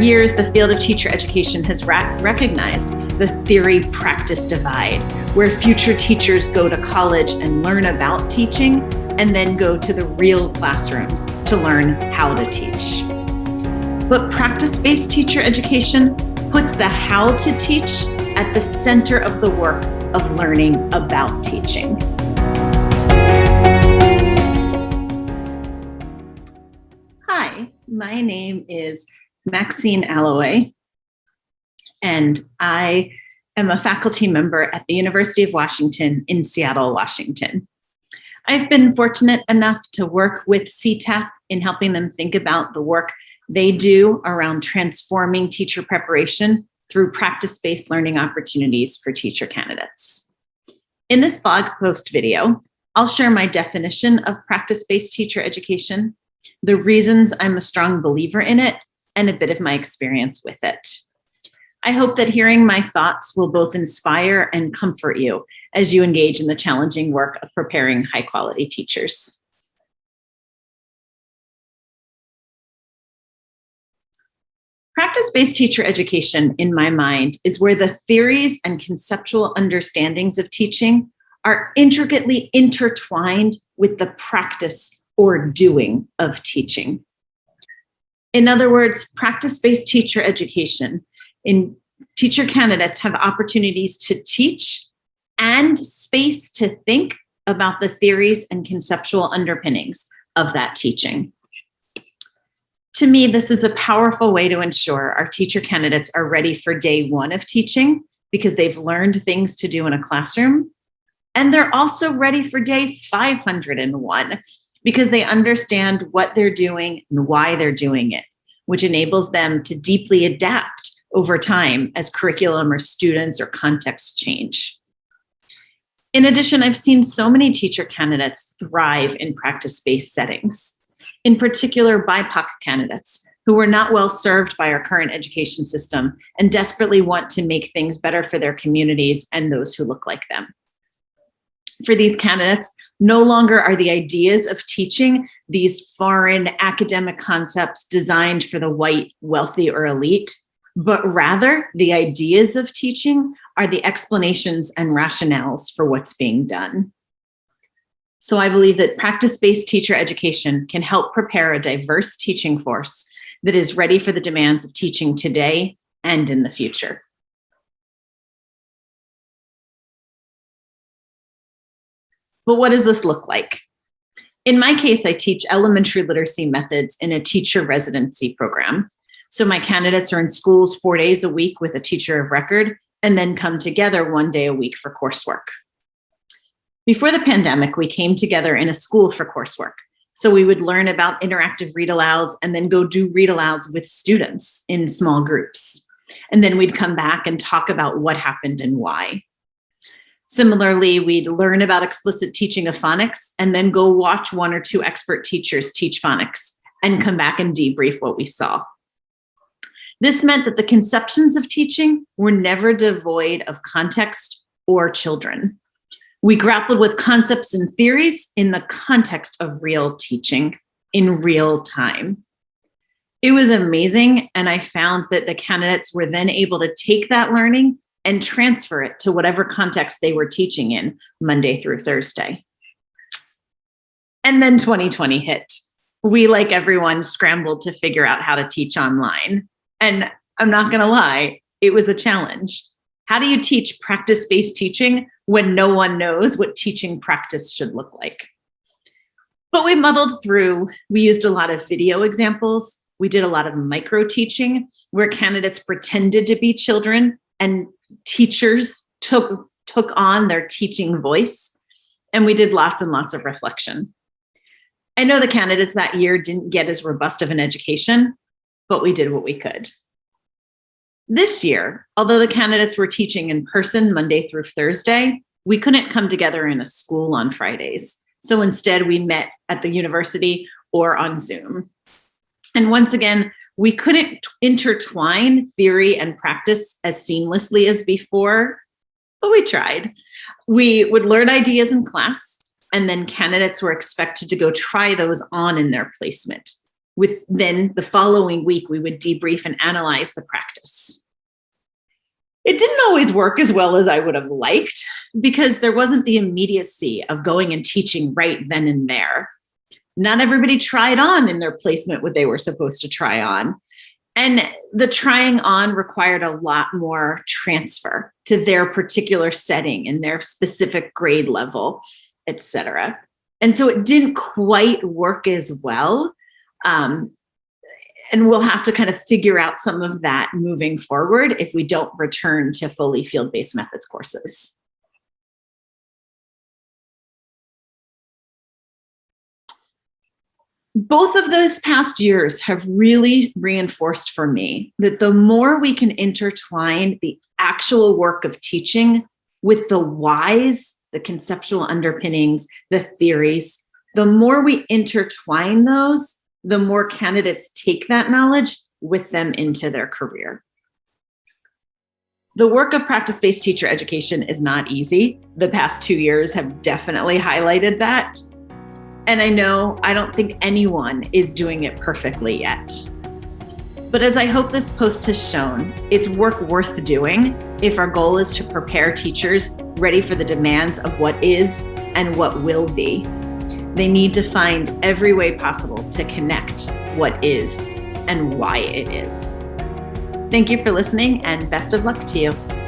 years, the field of teacher education has recognized the theory-practice divide, where future teachers go to college and learn about teaching and then go to the real classrooms to learn how to teach. But practice-based teacher education puts the how to teach at the center of the work of learning about teaching. Hi, my name is Maxine Alloway, and I am a faculty member at the University of Washington in Seattle, Washington. I've been fortunate enough to work with CTAPP in helping them think about the work they do around transforming teacher preparation through practice-based learning opportunities for teacher candidates. In this blog post video, I'll share my definition of practice-based teacher education, the reasons I'm a strong believer in it, and a bit of my experience with it. I hope that hearing my thoughts will both inspire and comfort you as you engage in the challenging work of preparing high-quality teachers. Practice-based teacher education, in my mind, is where the theories and conceptual understandings of teaching are intricately intertwined with the practice or doing of teaching. In other words, practice-based teacher education in teacher candidates have opportunities to teach and space to think about the theories and conceptual underpinnings of that teaching. To me, this is a powerful way to ensure our teacher candidates are ready for day one of teaching because they've learned things to do in a classroom. And they're also ready for day 501 because they understand what they're doing and why they're doing it, which enables them to deeply adapt over time as curriculum or students or contexts change. In addition, I've seen so many teacher candidates thrive in practice-based settings, in particular BIPOC candidates who were not well served by our current education system and desperately want to make things better for their communities and those who look like them. For these candidates, no longer are the ideas of teaching these foreign academic concepts designed for the white, wealthy, or elite, but rather the ideas of teaching are the explanations and rationales for what's being done. So I believe that practice-based teacher education can help prepare a diverse teaching force that is ready for the demands of teaching today and in the future. But what does this look like? In my case, I teach elementary literacy methods in a teacher residency program. So my candidates are in schools 4 days a week with a teacher of record and then come together 1 day a week for coursework. Before the pandemic, we came together in a school for coursework. So we would learn about interactive read-alouds and then go do read-alouds with students in small groups. And then we'd come back and talk about what happened and why. Similarly, we'd learn about explicit teaching of phonics and then go watch 1 or 2 expert teachers teach phonics and come back and debrief what we saw. This meant that the conceptions of teaching were never devoid of context or children. We grappled with concepts and theories in the context of real teaching in real time. It was amazing, and I found that the candidates were then able to take that learning and transfer it to whatever context they were teaching in Monday through Thursday. And then 2020 hit. We, like everyone, scrambled to figure out how to teach online. And I'm not gonna lie, it was a challenge. How do you teach practice-based teaching when no one knows what teaching practice should look like? But we muddled through. We used a lot of video examples. We did a lot of micro teaching where candidates pretended to be children and teachers took on their teaching voice, and we did lots and lots of reflection. I know the candidates that year didn't get as robust of an education, but we did what we could. This year, although the candidates were teaching in person Monday through Thursday, we couldn't come together in a school on Fridays. So instead, we met at the university or on Zoom. And once again, we couldn't intertwine theory and practice as seamlessly as before, but we tried. We would learn ideas in class, and then candidates were expected to go try those on in their placement. Then the following week, we would debrief and analyze the practice. It didn't always work as well as I would have liked because there wasn't the immediacy of going and teaching right then and there. Not everybody tried on in their placement what they were supposed to try on. And the trying on required a lot more transfer to their particular setting and their specific grade level, et cetera. And so it didn't quite work as well. And we'll have to kind of figure out some of that moving forward if we don't return to fully field-based methods courses. Both of those past years have really reinforced for me that the more we can intertwine the actual work of teaching with the whys, the conceptual underpinnings, the theories, the more we intertwine those, the more candidates take that knowledge with them into their career. The work of practice-based teacher education is not easy. The past 2 years have definitely highlighted that. And I don't think anyone is doing it perfectly yet. But as I hope this post has shown, it's work worth doing if our goal is to prepare teachers ready for the demands of what is and what will be. They need to find every way possible to connect what is and why it is. Thank you for listening, and best of luck to you.